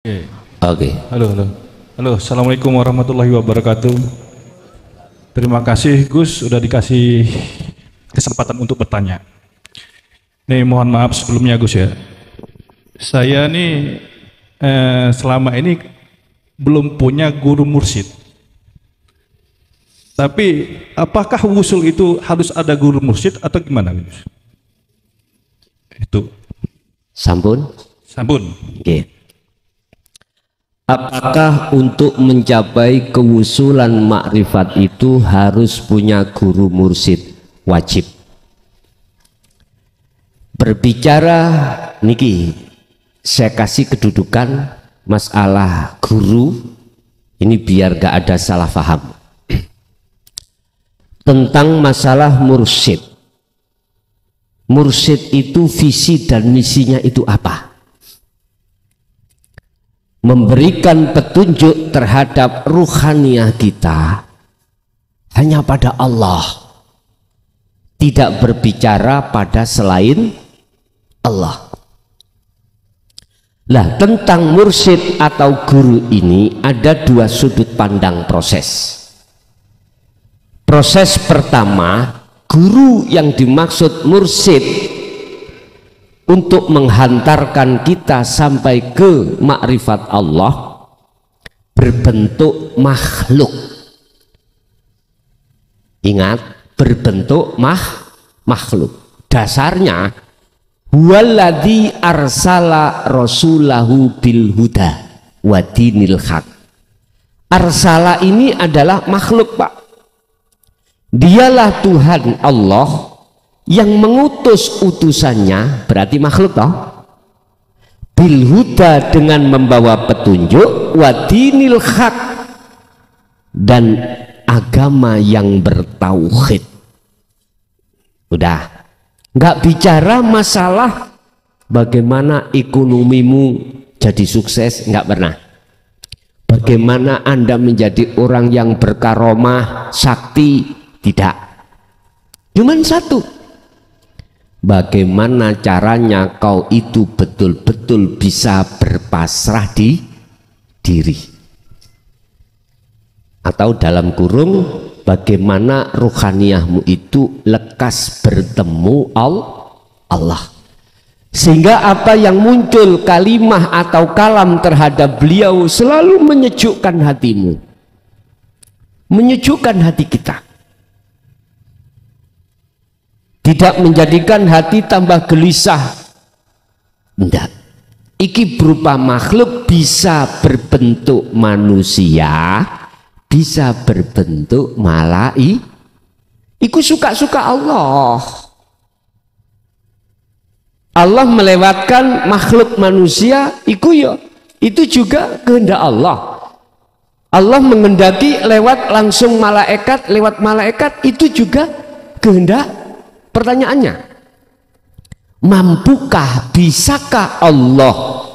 Oke. Oke. Halo, halo. Halo, Assalamualaikum warahmatullahi wabarakatuh. Terima kasih Gus sudah dikasih kesempatan untuk bertanya. Nih mohon maaf sebelumnya Gus ya. Saya nih selama ini belum punya guru mursyid. Tapi apakah wusul itu harus ada guru mursyid atau gimana Gus? Itu. Sampun? Sampun. Oke. Apakah untuk mencapai kewusulan makrifat itu harus punya guru mursyid? Wajib. Berbicara niki, saya kasih kedudukan masalah guru ini biar gak ada salah paham tentang masalah mursyid. Mursyid itu visi dan misinya itu apa? Memberikan petunjuk terhadap ruhaniyah kita hanya pada Allah, tidak berbicara pada selain Allah. Lah tentang mursyid atau guru ini ada dua sudut pandang proses. Proses pertama, guru yang dimaksud mursyid untuk menghantarkan kita sampai ke makrifat Allah berbentuk makhluk. Ingat, berbentuk makhluk. Dasarnya huwaladzi arsala rasulahu bil huda wa dinil haq. Arsala ini adalah makhluk, Pak. Dialah Tuhan Allah yang mengutus utusannya, berarti makhluk toh, bil huda dengan membawa petunjuk, wa dinil haq dan agama yang bertauhid. Udah, nggak bicara masalah bagaimana ekonomimu jadi sukses, nggak pernah. Bagaimana Anda menjadi orang yang berkaromah, sakti, tidak. Cuman satu, bagaimana caranya kau itu betul-betul bisa berpasrah di diri, atau dalam kurung bagaimana ruhaniyahmu itu lekas bertemu Allah, sehingga apa yang muncul kalimah atau kalam terhadap beliau selalu menyejukkan hatimu, menyejukkan hati kita, tidak menjadikan hati tambah gelisah. Tidak. Iki berupa makhluk, bisa berbentuk manusia, bisa berbentuk malaikat. Iku suka-suka Allah. Allah melewatkan makhluk manusia, itu juga kehendak Allah. Allah mengendaki lewat langsung malaikat, lewat malaikat, itu juga kehendak. Pertanyaannya, mampukah, bisakah Allah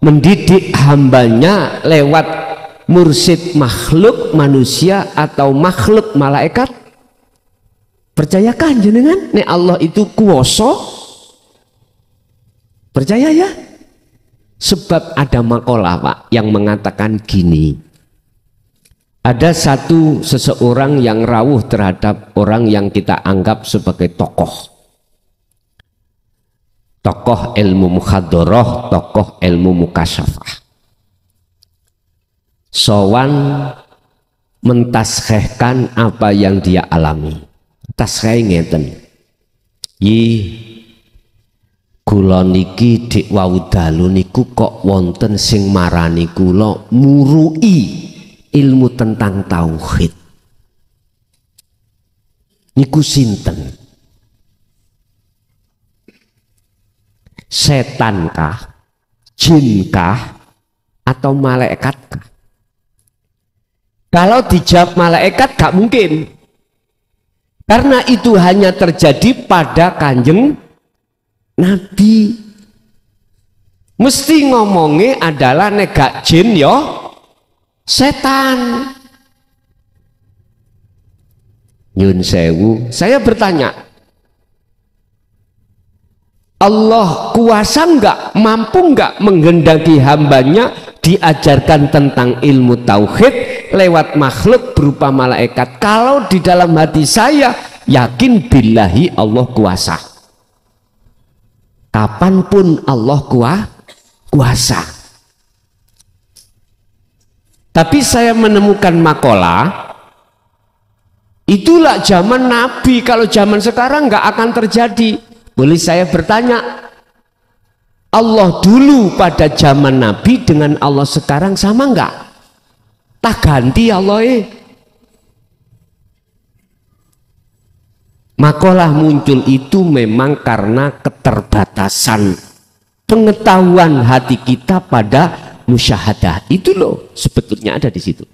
mendidik hambanya lewat mursyid makhluk manusia atau makhluk malaikat? Percayakah jenengan nek Allah itu kuwasa? Percaya ya? Sebab ada makalah, Pak, yang mengatakan gini. Ada seseorang yang rawuh terhadap orang yang kita anggap sebagai tokoh ilmu mukhadharah, tokoh ilmu mukasyafah. Sowan mentaskhehkan apa yang dia alami. Taskheh ngeten. Kula niki dik wau dalu niku kok wonten sing marani kula murui ilmu tentang tauhid. Niku sinten? Setankah, jinkah, atau malaikatkah? Kalau dijawab malaikat gak mungkin, karena itu hanya terjadi pada Kanjeng Nabi. Mesti ngomongnya adalah negak jin yo setan. Nyun sewu, saya bertanya, Allah kuasa enggak, mampu enggak menghendaki hambanya diajarkan tentang ilmu tauhid lewat makhluk berupa malaikat. Kalau di dalam hati saya yakin billahi Allah kuasa, kapanpun Allah kuasa. Tapi saya menemukan makalah, itulah zaman Nabi, kalau zaman sekarang nggak akan terjadi. Boleh saya bertanya, Allah dulu pada zaman Nabi dengan Allah sekarang sama nggak? Tak ganti Allah. Makalah muncul itu memang karena keterbatasan pengetahuan hati kita pada musyahadah. Itu loh sebetulnya ada di situ.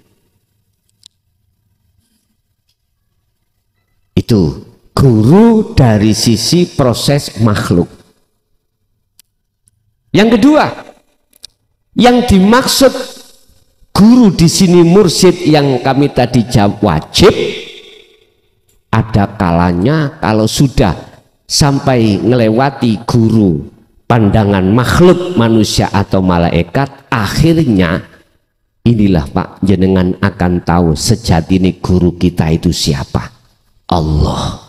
Itu guru dari sisi proses makhluk. Yang kedua, yang dimaksud guru di sini mursyid yang kami tadi jawab wajib. Ada kalanya kalau sudah sampai ngelewati guru pandangan makhluk manusia atau malaikat, akhirnya inilah Pak, jenengan akan tahu sejati ini guru kita itu siapa. Allah.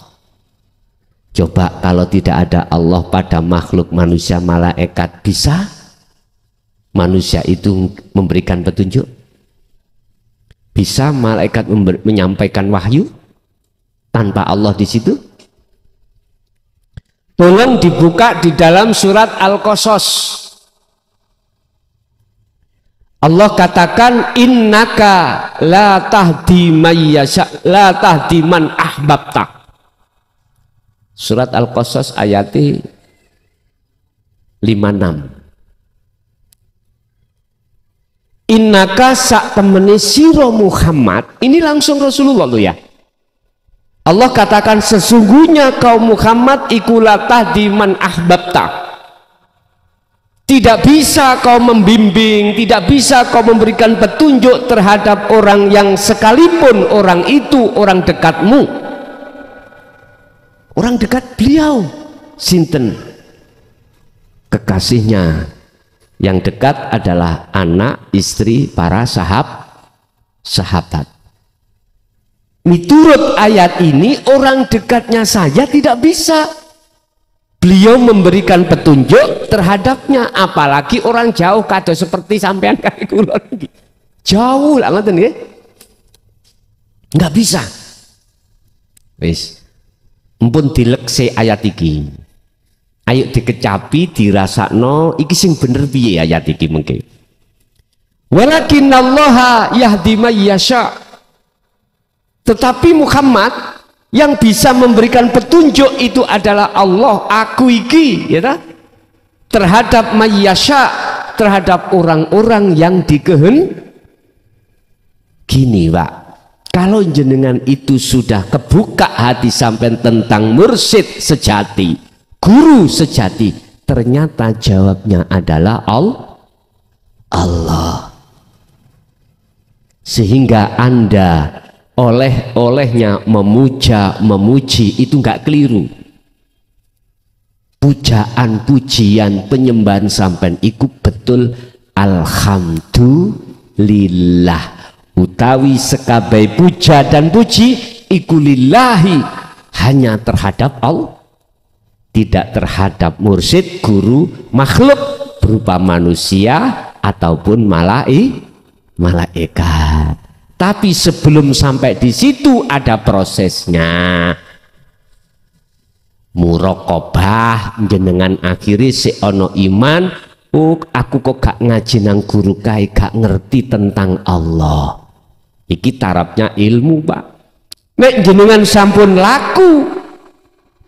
Coba kalau tidak ada Allah pada makhluk manusia malaikat, bisa manusia itu memberikan petunjuk? Bisa malaikat menyampaikan wahyu tanpa Allah di situ? Tolong dibuka di dalam surat Al-Qasas. Allah katakan innaka la tahdi mayyasha la tahdi man ahbabta. Surat Al-Qasas ayat 56. Innaka sak temene sira Muhammad, ini langsung Rasulullah loh ya. Allah katakan sesungguhnya kaum Muhammad iku la tahdi man ahbabta. Tidak bisa kau membimbing, tidak bisa kau memberikan petunjuk terhadap orang yang sekalipun orang itu orang dekatmu. Orang dekat beliau, sinten? Kekasihnya. Yang dekat adalah anak, istri, para sahabat. Miturut ayat ini orang dekatnya saja tidak bisa beliau memberikan petunjuk terhadapnya, apalagi orang jauh kado seperti sampean kali kula iki. Jauh lah ngoten nggih. Enggak bisa. Wis. Mumpun dilekse ayat iki. Ayo dikecapi dirasakno iki sing bener piye ayat iki mengke. Walakinallaha yahdi may yasha. Tetapi Muhammad yang bisa memberikan petunjuk itu adalah Allah, aku iki ya ta? Terhadap mayyasha, terhadap orang-orang yang gini Pak, kalau jenengan itu sudah kebuka hati sampai tentang mursyid sejati, guru sejati, ternyata jawabnya adalah Allah. Sehingga Anda olehnya memuji itu enggak keliru. Pujaan, pujian, penyembahan sampean iku betul alhamdulillah. Utawi sekabai puja dan puji iku lillahi, hanya terhadap Allah, tidak terhadap mursyid, guru, makhluk berupa manusia ataupun malaikat. Tapi sebelum sampai di situ ada prosesnya. Muraqabah jenengan akhiri si ono iman, oh aku kok gak ngaji nang guru kae, gak ngerti tentang Allah. Iki tarapnya ilmu Pak. Nek jenengan sampun laku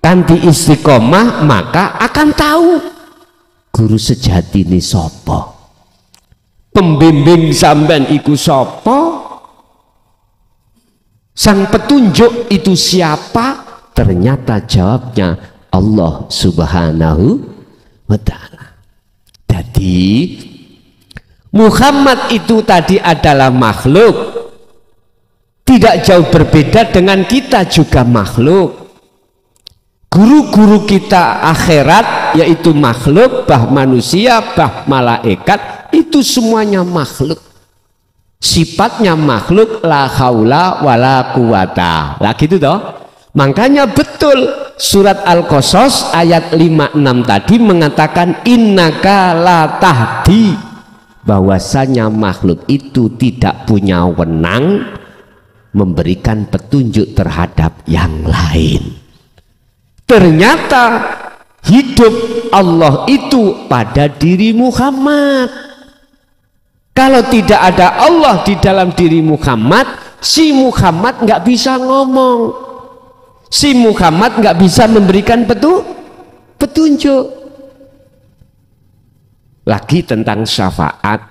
kanthi istiqomah, maka akan tahu guru sejati ini sapa, pembimbing sampean iku sapa, sang petunjuk itu siapa. Ternyata jawabnya Allah Subhanahu wa ta'ala. Jadi Muhammad itu tadi adalah makhluk, tidak jauh berbeda dengan kita juga makhluk. Guru-guru kita akhirat yaitu makhluk, bah manusia, bah malaikat, itu semuanya makhluk. Sifatnya makhluk, la haula wala quwata. Lah gitu toh. Makanya betul surat Al-Qasas ayat 56 tadi mengatakan innaka la tahdi, bahwasanya makhluk itu tidak punya wewenang memberikan petunjuk terhadap yang lain. Ternyata hidup Allah itu pada diri Muhammad. Kalau tidak ada Allah di dalam diri Muhammad, si Muhammad nggak bisa ngomong, si Muhammad nggak bisa memberikan petunjuk. Lagi tentang syafaat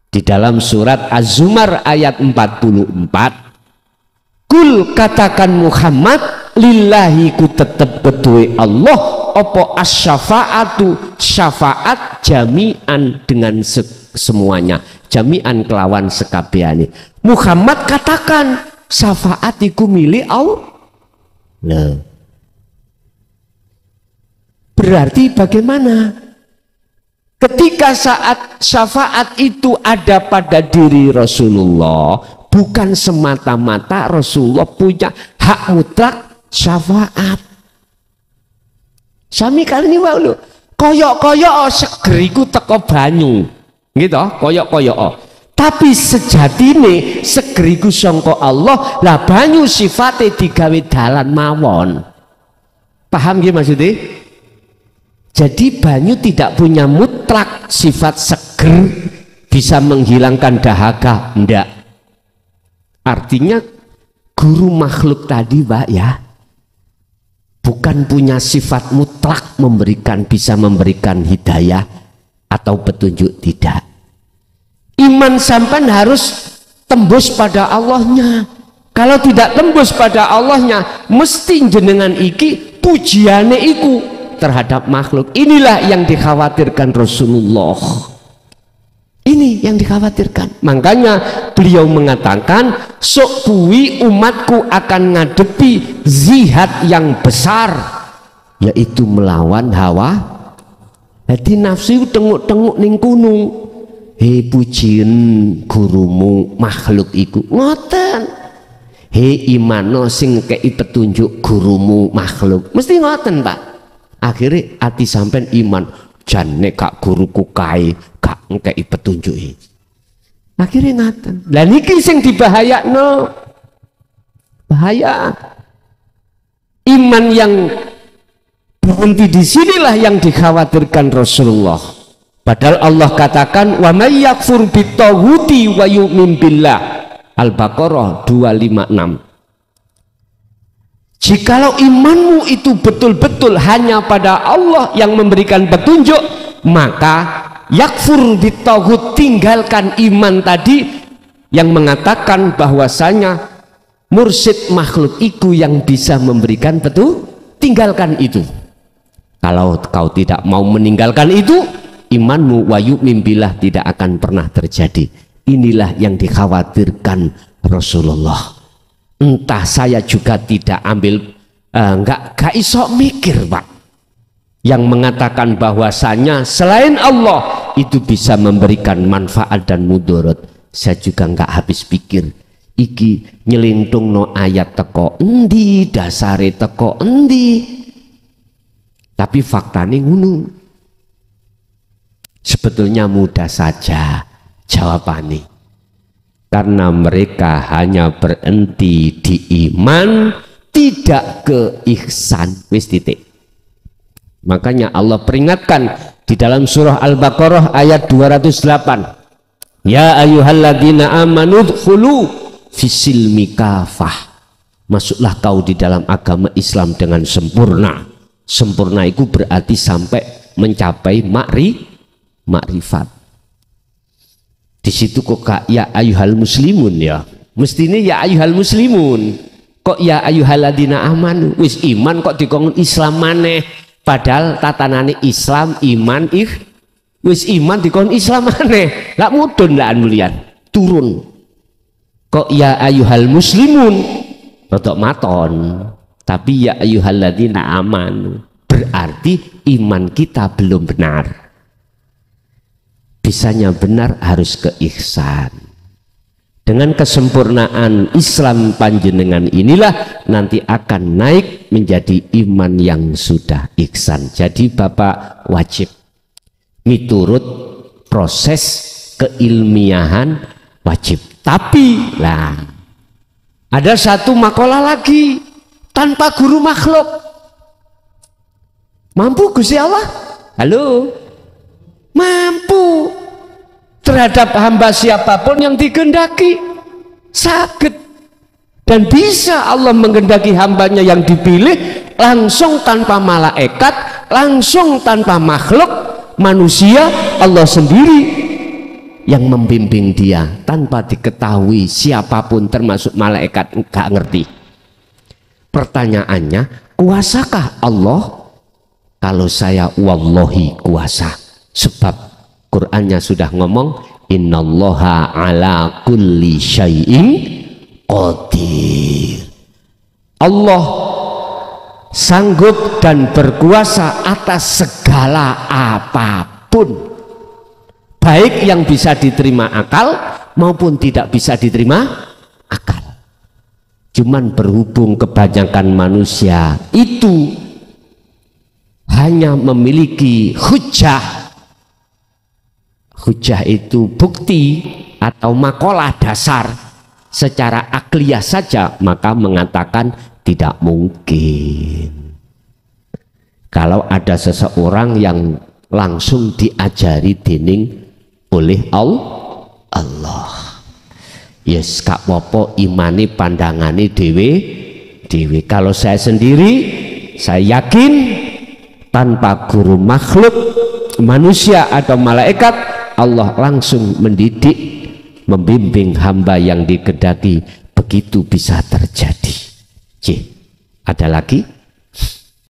di dalam surat Az-Zumar ayat 44, kul katakan Muhammad, lillahi ku tetep kedue Allah opo as-syafaatu, syafaat jami'an dengan semuanya, jami'an kelawan sekabehane. Muhammad katakan syafaat iku milik Allah. Loh. Berarti bagaimana? Ketika saat syafaat itu ada pada diri Rasulullah, bukan semata-mata Rasulullah punya hak mutlak syafaat. Sami kali ini wau lho, koyok-koyok segeriku teko banyu, gitu, koyok-koyok. Tapi sejatine segeriku sangka Allah, lah banyu sifate digawe dalan mawon. Paham nggih maksudnya? Jadi banyu tidak punya mutlak sifat seger, bisa menghilangkan dahaga, enggak. Artinya guru makhluk tadi Pak ya, bukan punya sifat mutlak bisa memberikan hidayah atau petunjuk, tidak. Iman sampan harus tembus pada Allahnya. Kalau tidak tembus pada Allahnya, mesti jenengan iki pujiane iku terhadap makhluk. Inilah yang dikhawatirkan Rasulullah. Ini yang dikhawatirkan. Makanya beliau mengatakan, sok kuwi umatku akan ngadepi zihad yang besar, yaitu melawan hawa. Jadi nafsu tenguk-tenguk ning gunung. Hei pujian gurumu makhluk iku ngoten. Hei imano sing kei petunjuk gurumu makhluk. Mesti ngoten Pak. Akhirnya hati sampean iman, jane kak guruku kae gak ngkei petunjuk. Akhirnya ngaten. Lah niki sing dibahayakno. Bahaya. Iman yang berhenti di sinilah yang dikhawatirkan Rasulullah. Padahal Allah katakan wa may yakfur bitaghuti wa yu'min billah. Al-Baqarah 256. Jikalau imanmu itu betul-betul hanya pada Allah yang memberikan petunjuk, maka yakfur bitaghut, tinggalkan iman tadi yang mengatakan bahwasanya mursyid makhluk itu yang bisa memberikan petunjuk, tinggalkan itu. Kalau kau tidak mau meninggalkan itu, imanmu wa yu'min billah tidak akan pernah terjadi. Inilah yang dikhawatirkan Rasulullah. Entah saya juga tidak ambil nggak iso mikir Pak, yang mengatakan bahwasanya selain Allah itu bisa memberikan manfaat dan mudarat. Saya juga nggak habis pikir iki nyelintung no ayat teko endi, dasare teko endi, tapi faktanya ngono. Sebetulnya mudah saja jawabannya. Karena mereka hanya berhenti di iman, tidak ke ihsan. Wis titik. Makanya Allah peringatkan di dalam surah Al-Baqarah ayat 208. Ya ayyuhalladzina amanu dkhulu fisilmi kafah. Masuklah kau di dalam agama Islam dengan sempurna. Sempurna itu berarti sampai mencapai makrifat. Di situ kok ya ayyuhal muslimun ya. Mestinya ya ayyuhal muslimun. Kok ya ayyuhalladzina amanu, wis iman kok dikon Islam maneh. Padahal tatanane Islam iman wis iman dikon Islam maneh. Lak mudun lah mulian. Turun. Kok ya ayyuhal muslimun rodok maton. Tapi ya ayyuhalladzina amanu berarti iman kita belum benar. bisanya benar harus ke ihsan. Dengan kesempurnaan Islam panjenengan inilah nanti akan naik menjadi iman yang sudah ihsan. Jadi Bapak wajib miturut proses keilmiahan, wajib. Tapi lah ada satu makalah lagi, tanpa guru makhluk. Mampu Gusti Allah? Halo? Mampu terhadap hamba siapapun yang dikehendaki, sakit. Dan bisa Allah menghendaki hambanya yang dipilih langsung tanpa malaikat, langsung tanpa makhluk, manusia, Allah sendiri yang membimbing dia tanpa diketahui siapapun termasuk malaikat, enggak ngerti. Pertanyaannya, kuasakah Allah? Kalau saya wallahi kuasa, sebab Qur'annya sudah ngomong innallaha ala kulli syai'in qadir. Allah sanggup dan berkuasa atas segala apapun, baik yang bisa diterima akal maupun tidak bisa diterima akal. Cuman berhubung kebanyakan manusia itu hanya memiliki hujjah. Hujjah itu bukti atau makalah dasar secara akliyah saja, maka mengatakan tidak mungkin. Kalau ada seseorang yang langsung diajari dening oleh Allah, yes kak popo imani pandangane dewe. Kalau saya sendiri, saya yakin tanpa guru makhluk, manusia atau malaikat, Allah langsung mendidik, membimbing hamba yang dikehendaki, begitu bisa terjadi. Ada lagi?